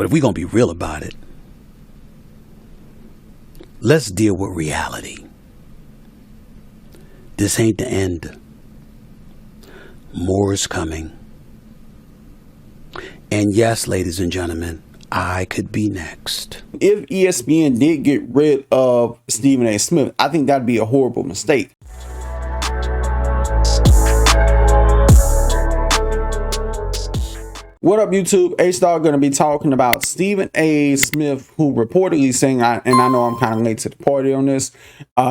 But if we're going to be real about it, let's deal with reality. This ain't the end. More is coming. And yes, ladies and gentlemen, I could be next. If ESPN did get rid of Stephen A. Smith, I think that'd be a horrible mistake. What up, YouTube? A-Star going to be talking about Stephen A. Smith, who reportedly saying, and I know I'm kind of late to the party on this,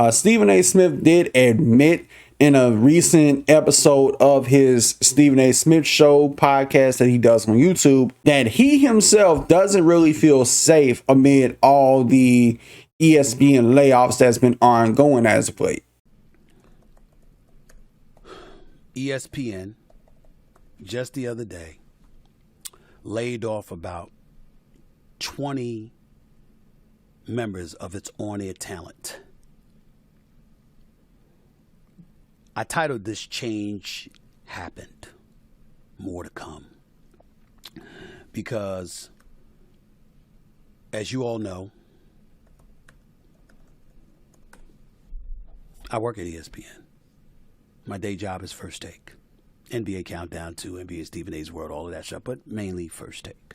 Stephen A. Smith did admit in a recent episode of his Stephen A. Smith Show podcast that he does on YouTube that he himself doesn't really feel safe amid all the ESPN layoffs that's been ongoing as of late. ESPN, just the other day, laid off about 20 members of its on-air talent. I titled this "Change Happened, More to Come," because, as you all know, I work at ESPN. My day job is First Take. NBA Countdown to NBA Stephen A's World, all of that stuff, but mainly First Take.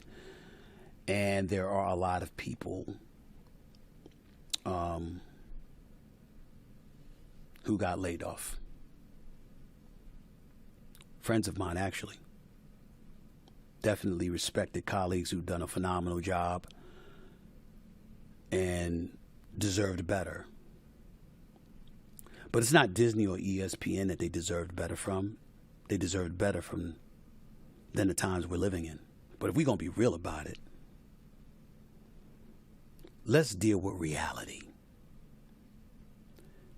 And there are a lot of people who got laid off. Friends of mine, actually. Definitely respected colleagues who've done a phenomenal job and deserved better. But it's not Disney or ESPN that they deserved better from. They deserved better from than the times we're living in. But if we're going to be real about it, let's deal with reality.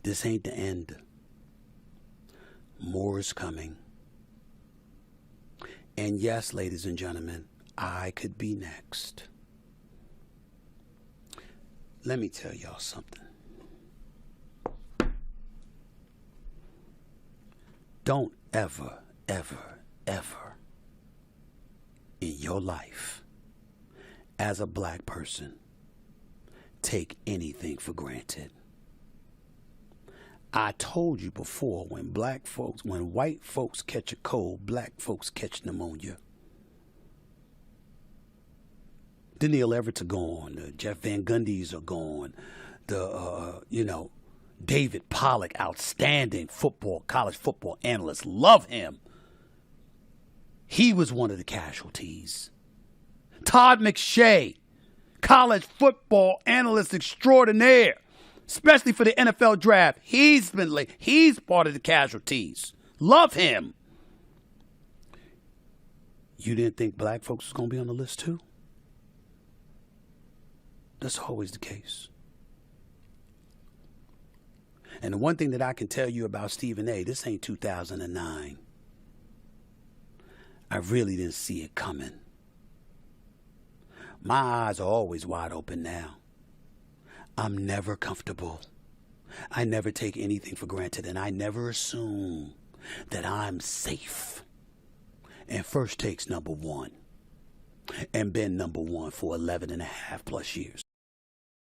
This ain't the end. More is coming. And yes, ladies and gentlemen, I could be next. Let me tell y'all something. Don't ever in your life as a black person take anything for granted. I told you before, when white folks catch a cold, black folks catch pneumonia. The Neil Everett's are gone, the Jeff Van Gundy's are gone, David Pollack, outstanding college football analyst. Love him. He was one of the casualties. Todd McShay, college football analyst extraordinaire, especially for the NFL draft. He's been late. He's part of the casualties. Love him. You didn't think black folks was going to be on the list too? That's always the case. And the one thing that I can tell you about Stephen A., this ain't 2009. I really didn't see it coming. My eyes are always wide open now. I'm never comfortable. I never take anything for granted, and I never assume that I'm safe. And First Take's number one, and been number one for 11 and a half plus years.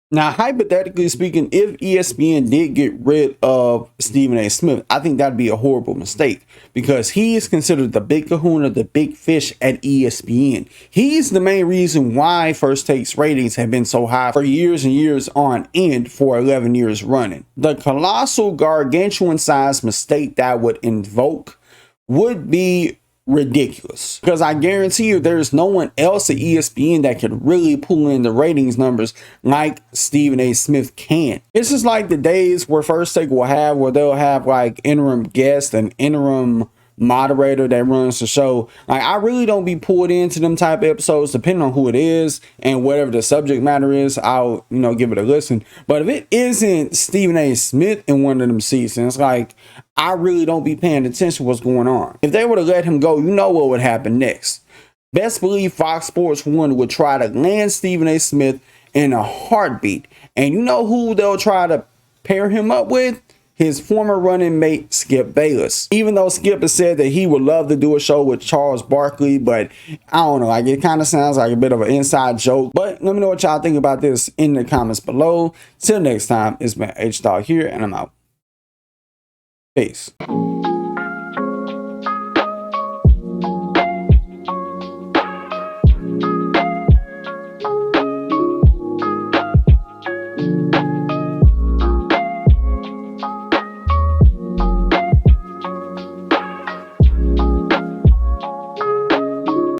Now, hypothetically speaking, if ESPN did get rid of Stephen A. Smith, I think that'd be a horrible mistake because he is considered the big kahuna, the big fish at ESPN. He's the main reason why First Take's ratings have been so high for years and years on end for 11 years running. The colossal, gargantuan size mistake that would invoke would be ridiculous, because I guarantee you there's no one else at ESPN that could really pull in the ratings numbers like Stephen A. Smith can. This is like the days where First Take where they'll have like interim guests and interim moderator that runs the show. Like, I really don't be pulled into them type of episodes, depending on who it is and whatever the subject matter is. I'll give it a listen. But if it isn't Stephen A. Smith in one of them seasons, like, I really don't be paying attention to what's going on. If they were to let him go, you know what would happen next. Best believe Fox Sports 1 would try to land Stephen A. Smith in a heartbeat. And you know who they'll try to pair him up with? his former running mate Skip Bayless. Even though Skip has said that he would love to do a show with Charles Barkley, but I don't know, like it kind of sounds like a bit of an inside joke. But let me know what y'all think about this in the comments below. Till next time, it's been H Dog here, and I'm out. Peace.